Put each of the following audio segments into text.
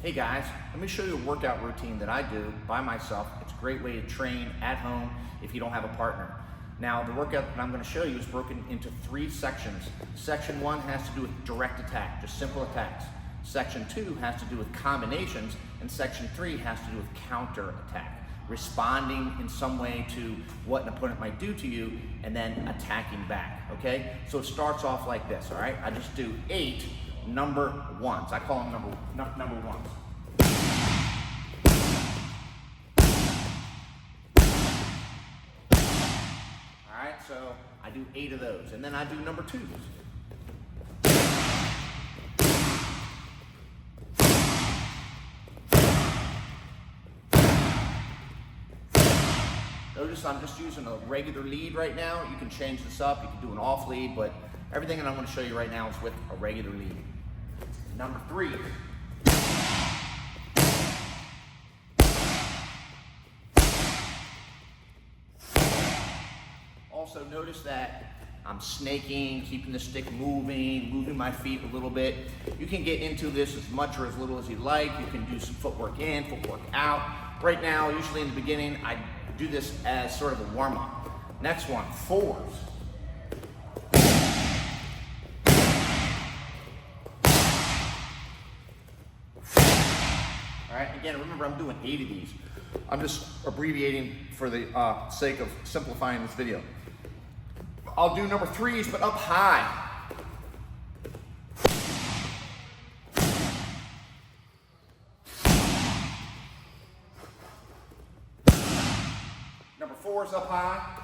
Hey guys, let me show you a workout routine that I do by myself. It's a great way to train at home if you don't have a partner. Now, the workout that I'm going to show you is broken into 3 sections. Section 1 has to do with direct attack, just simple attacks. Section 2 has to do with combinations, and Section 3 has to do with counter attack, responding in some way to what an opponent might do to you and then attacking back, okay? So it starts off like this, all right? I just do 8 number ones. I call them number ones. All right, so I do 8 of those, and then I do number 2s. Notice I'm just using a regular lead right now. You can change this up, you can do an off lead, but everything that I'm going to show you right now is with a regular lead. Number 3. Also notice that I'm snaking, keeping the stick moving my feet a little bit. You can get into this as much or as little as you like. You can do some footwork in, footwork out. Right now, usually in the beginning, I do this as sort of a warm-up. Next one, 4s. All right, again, remember I'm doing 8 of these. I'm just abbreviating for the sake of simplifying this video. I'll do number 3s, but up high. Number 4s up high.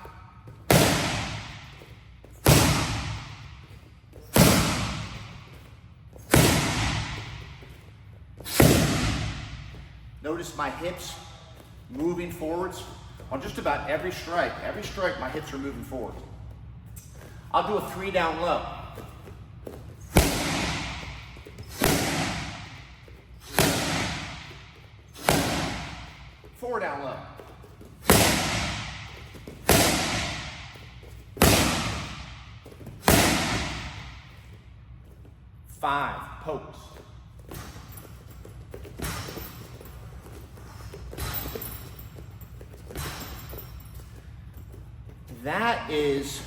Notice my hips moving forwards on just about every strike. Every strike, my hips are moving forward. I'll do a 3 down low. Four down low. 5 pokes. That is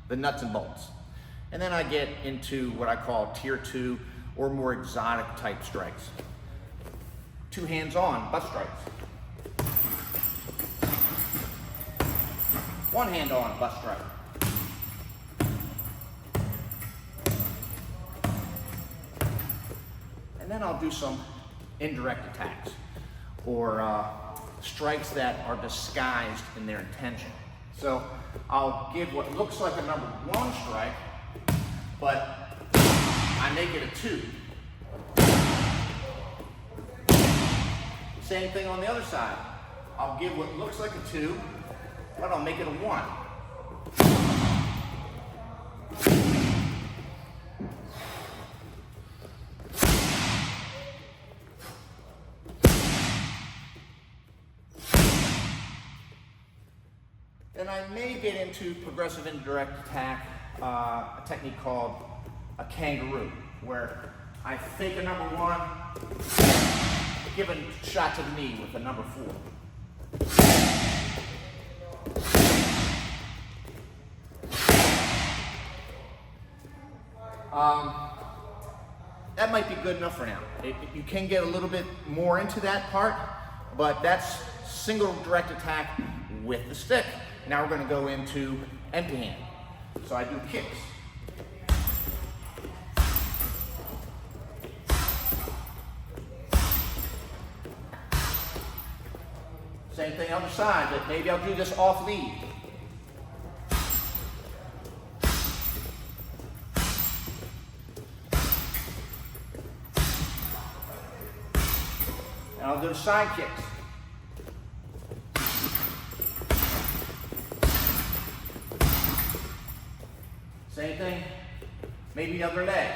the nuts and bolts. And then I get into what I call tier 2 or more exotic type strikes. 2 hands on butt strikes. 1 hand on butt strike. And then I'll do some indirect attacks or strikes that are disguised in their intention. So I'll give what looks like a number 1 strike, but I make it a 2. Same thing on the other side. I'll give what looks like a 2, but I'll make it a 1. Then I may get into progressive indirect attack, a technique called a kangaroo, where I fake a number 1, give a shot to the knee with a number 4. That might be good enough for now. You can get a little bit more into that part, but that's single direct attack with the stick. Now we're going to go into empty hand. So I do kicks. Same thing other side, but maybe I'll do this off lead. And I'll do side kicks. Same thing, maybe other leg.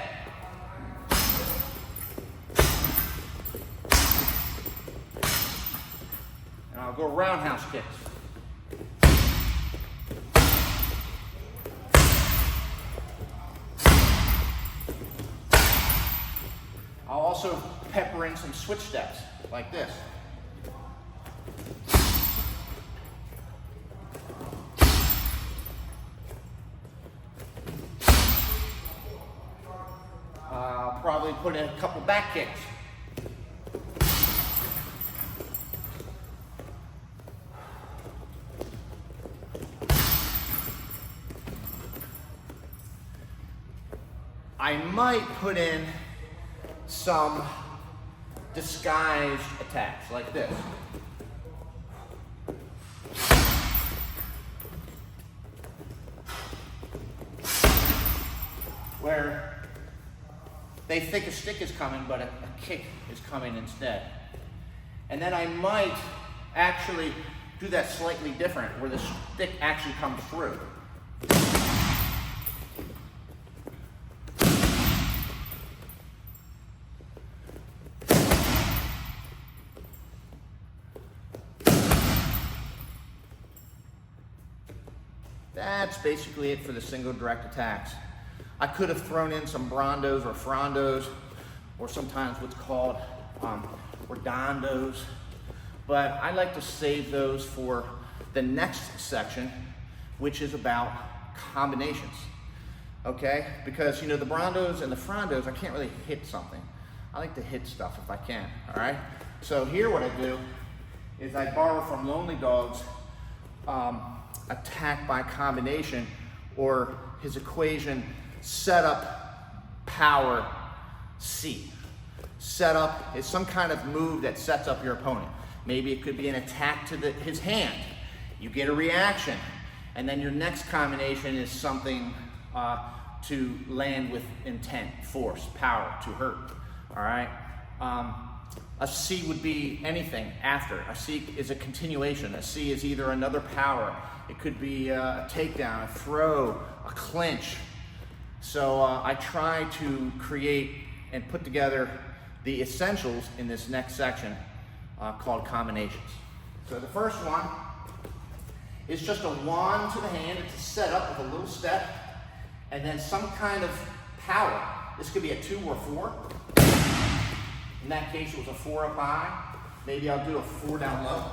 And I'll go roundhouse kicks. also pepper pepper in some switch steps, like this. I'll probably put in a couple back kicks. I might put in some disguised attacks like this. Where they think a stick is coming, but a kick is coming instead. And then I might actually do that slightly different, where the stick actually comes through. That's basically it for the single direct attacks. I could have thrown in some brondos or frondos, or sometimes what's called redondos, but I like to save those for the next section, which is about combinations, okay? Because, you know, the brondos and the frondos, I can't really hit something. I like to hit stuff if I can, all right? So here what I do is I borrow from Lonely Dog's attack by combination, or his equation, setup, power, C. Setup is some kind of move that sets up your opponent. Maybe it could be an attack to his hand. You get a reaction, and then your next combination is something to land with intent, force, power, to hurt, all right? A C would be anything after. A C is a continuation. A C is either another power. It could be a takedown, a throw, a clinch. So I try to create and put together the essentials in this next section called combinations. So the first one is just a wand to the hand. It's a setup with a little step, and then some kind of power. This could be a 2 or 4. In that case, it was a 4 up high. Maybe I'll do a 4 down low.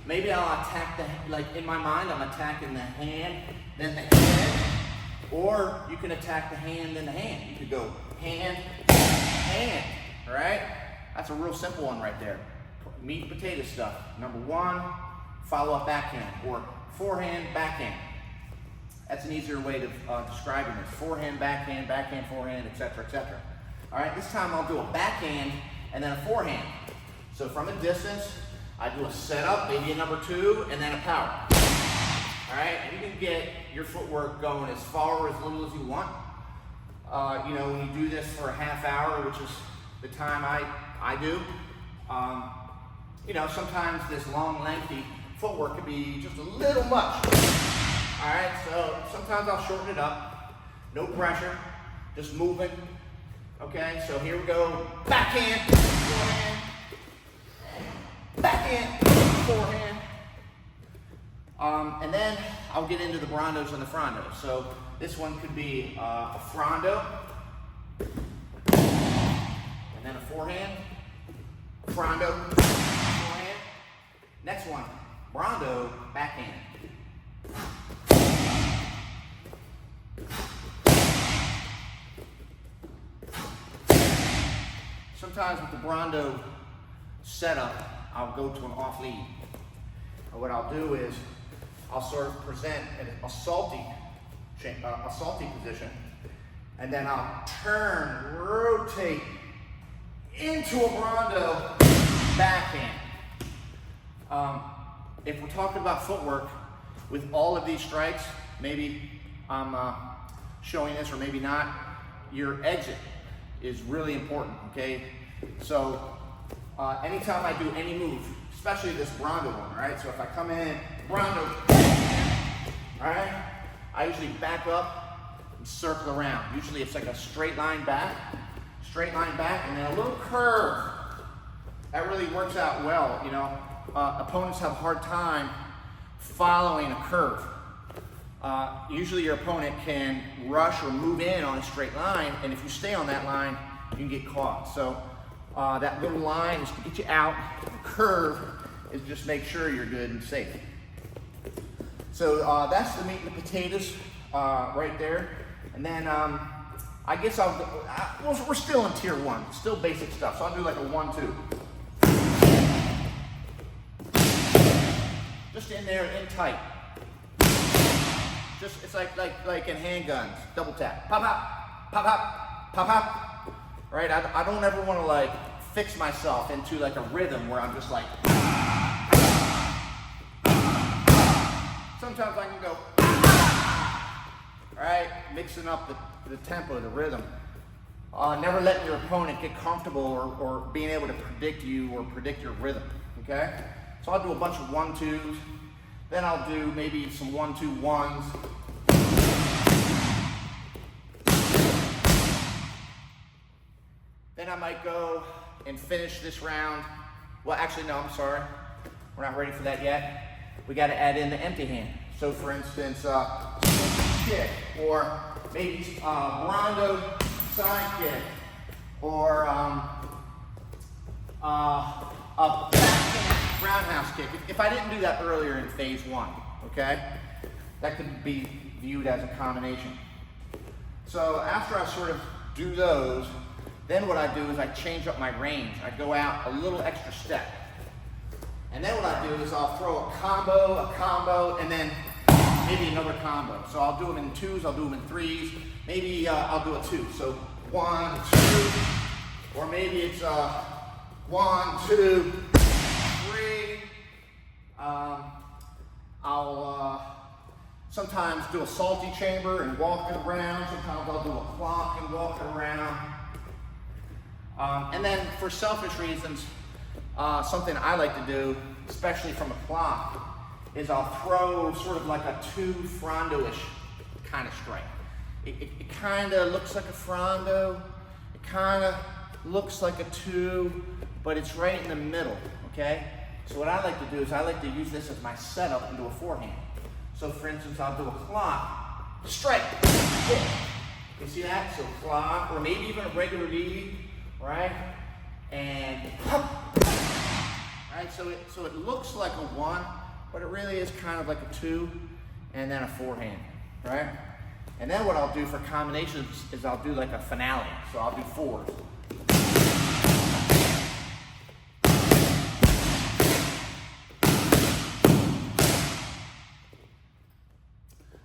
Maybe I'll attack like in my mind, I'm attacking the hand, then the head. Or you can attack the hand, then the hand. You could go hand, hand, all right? That's a real simple one right there. Meat and potato stuff. Number 1, follow up backhand, or forehand, backhand. That's an easier way of describing this. Forehand, backhand, backhand, forehand, etc., etc. All right, this time I'll do a backhand and then a forehand. So from a distance, I do a setup, maybe a number 2, and then a power. All right, and you can get your footwork going as far or as little as you want. You know, when you do this for a half hour, which is the time I do, you know, sometimes this long, lengthy footwork can be just a little much. All right, so sometimes I'll shorten it up. No pressure, just moving. Okay, so here we go. Backhand, forehand. Backhand, forehand. And then I'll get into the brondos and the frondos. So this one could be a frondo, and then a forehand, frondo, forehand. Next one, brondo, backhand. Sometimes with the brondo setup, I'll go to an off lead. And what I'll do is I'll sort of present a salty position, and then I'll turn, rotate into a brondo backhand. If we're talking about footwork, with all of these strikes, maybe I'm showing this or maybe not, your exit is really important, okay? So anytime I do any move, especially this brondo one, right? So if I come in, brondo, all right? I usually back up and circle around. Usually it's like a straight line back, and then a little curve. That really works out well, you know. Opponents have a hard time following a curve. Usually your opponent can rush or move in on a straight line, and if you stay on that line, you can get caught. So That little line is to get you out. The curve is just make sure you're good and safe. So that's the meat and the potatoes right there. And then I guess we're still in tier 1, still basic stuff. So I'll do like a 1-2. Just in there, in tight. Just, it's like in handguns, double tap. Pop, pop, pop, pop, pop, pop. Right, I don't ever want to like fix myself into like a rhythm where I'm just like, sometimes I can go, right, mixing up the tempo, the rhythm. Never letting your opponent get comfortable or being able to predict you or predict your rhythm, okay? So I'll do a bunch of 1-2s, then I'll do maybe some 1-2-1s. Then I might go and finish this round. Well, actually, no, I'm sorry. We're not ready for that yet. We got to add in the empty hand. So for instance, kick, or maybe rondo side kick, or a backhand roundhouse kick. If I didn't do that earlier in phase 1, okay, that could be viewed as a combination. So after I sort of do those, then what I do is I change up my range. I go out a little extra step. And then what I do is I'll throw a combo, and then maybe another combo. So I'll do them in 2s, I'll do them in 3s. Maybe I'll do a 2. So 1, 2, or maybe it's 1, 2, 3. I'll sometimes do a salty chamber and walk it around. Sometimes I'll do a clock and walk it around. And then for selfish reasons, something I like to do, especially from a clock, is I'll throw sort of like a 2 frondo-ish kind of strike. It kind of looks like a frondo, it kind of looks like a 2, but it's right in the middle, okay? So what I like to do is I like to use this as my setup into a forehand. So for instance, I'll do a clock, strike, hit. You see that? So clock, or maybe even a regular lead, right? And hop. Right? So it looks like a 1, but it really is kind of like a 2, and then a forehand, right? And then what I'll do for combinations is I'll do like a finale. So I'll do 4s.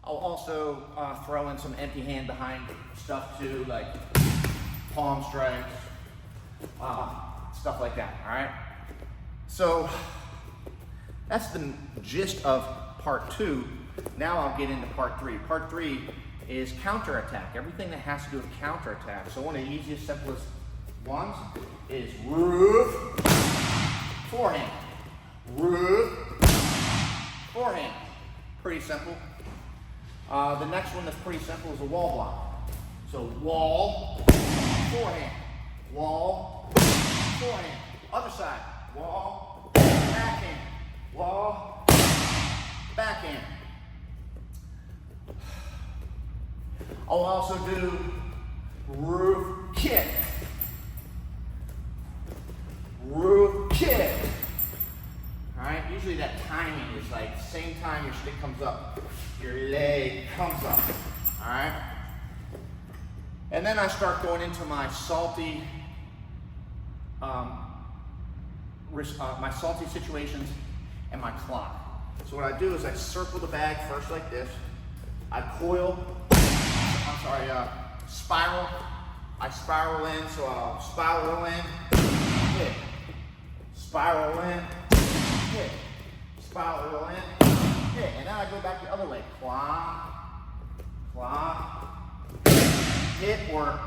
I'll also throw in some empty hand behind stuff too, like palm strikes, stuff like that, all right? So that's the gist of part 2. Now I'll get into part 3. Part 3 is counterattack, everything that has to do with counterattack. So one of the easiest, simplest ones is roof, forehand, roof, forehand. Pretty simple. The next one that's pretty simple is a wall block. So wall, forehand, wall, forehand. Other side, wall, backhand, wall, backhand. I'll also do roof kick, roof kick. All right, usually that timing is like the same time your stick comes up, your leg comes up, all right? And then I start going into my salty situations and my clock. So what I do is I circle the bag first like this. I spiral. I spiral in, so I'll spiral in, hit, spiral in, hit, spiral in, hit, and then I go back the other way. Clock, hit, or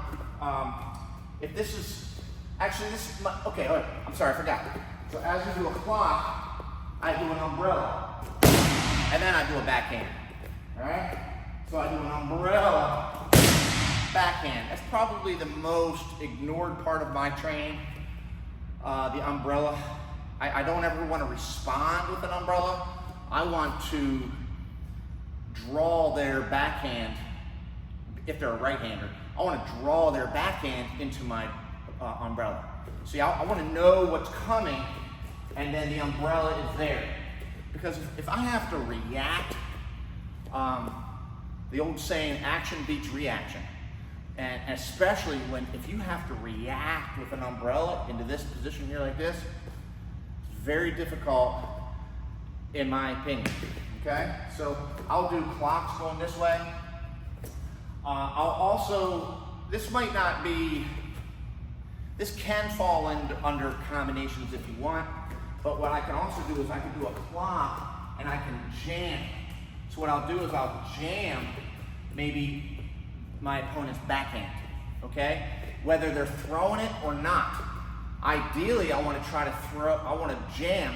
if this is, actually this is my, okay, all right, I'm sorry, I forgot. So as you do a clock, I do an umbrella, and then I do a backhand, all right? So I do an umbrella, backhand. That's probably the most ignored part of my training, the umbrella. I don't ever want to respond with an umbrella. I want to draw their backhand, if they're a right-hander, I want to draw their backhand into my umbrella. See, I want to know what's coming, and then the umbrella is there. Because if I have to react, the old saying, action beats reaction. And especially if you have to react with an umbrella into this position here like this, it's very difficult in my opinion, okay? So I'll do clocks going this way. I'll also, this can fall under combinations if you want, but what I can also do is I can do a clock and I can jam. So what I'll do is I'll jam maybe my opponent's backhand, okay? Whether they're throwing it or not. Ideally, I want to jam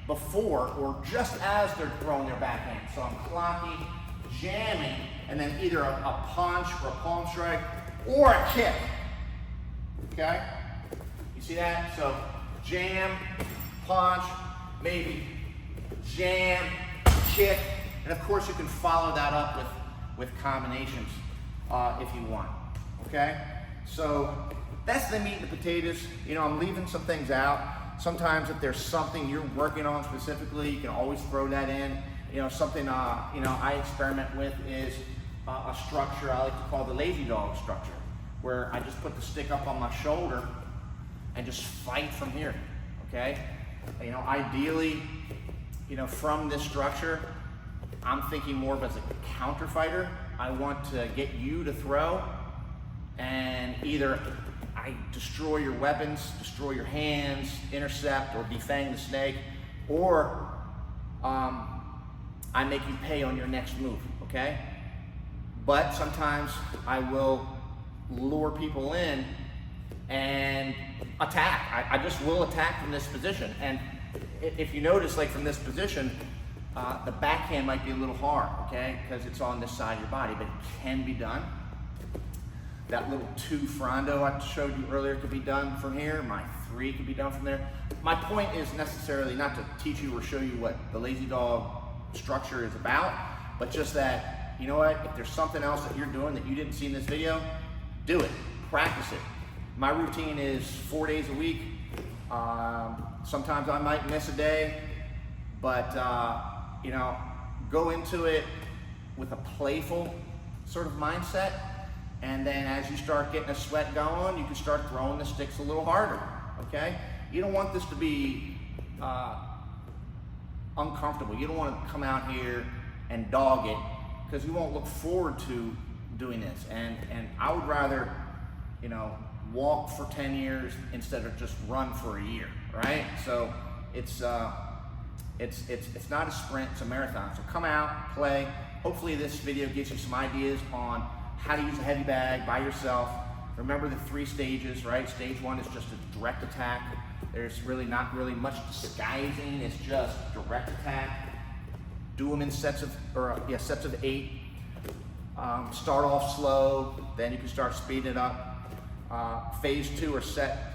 before or just as they're throwing their backhand. So I'm clocking, jamming, and then either a punch or a palm strike or a kick, okay? You see that? So jam, punch, maybe jam, kick, and of course you can follow that up with combinations if you want, okay? So that's the meat and the potatoes. You know, I'm leaving some things out. Sometimes if there's something you're working on specifically, you can always throw that in. You know, something you know, I experiment with is a structure I like to call the lazy dog structure, where I just put the stick up on my shoulder and just fight from here, okay? You know, ideally, you know, from this structure, I'm thinking more of as a counter fighter. I want to get you to throw, and either I destroy your weapons, destroy your hands, intercept, or defang the snake, or I make you pay on your next move, okay? But sometimes I will lure people in and attack. I just will attack from this position. And if you notice, like from this position, the backhand might be a little hard, okay? Because it's on this side of your body, but it can be done. That little 2 frondo I showed you earlier could be done from here. My 3 could be done from there. My point is necessarily not to teach you or show you what the lazy dog structure is about, but just that, you know what, if there's something else that you're doing that you didn't see in this video, do it, practice it. My routine is 4 days a week. Sometimes I might miss a day, but you know, go into it with a playful sort of mindset, and then as you start getting a sweat going, you can start throwing the sticks a little harder, okay? You don't want this to be uncomfortable. You don't want to come out here and dog it, because you won't look forward to doing this. And I would rather, you know, walk for 10 years instead of just run for a year, right? So it's not a sprint, it's a marathon. So come out, play. Hopefully this video gives you some ideas on how to use a heavy bag by yourself. Remember the 3 stages, right? Stage 1 is just a direct attack. There's really not much disguising. It's just direct attack. Do them in sets of 8. Start off slow, then you can start speeding it up. Phase 2 or set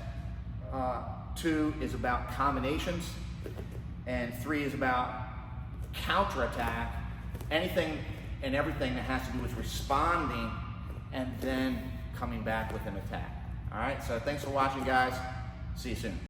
2 is about combinations, and 3 is about counterattack. Anything and everything that has to do with responding and then coming back with an attack. All right, so thanks for watching, guys. See you soon.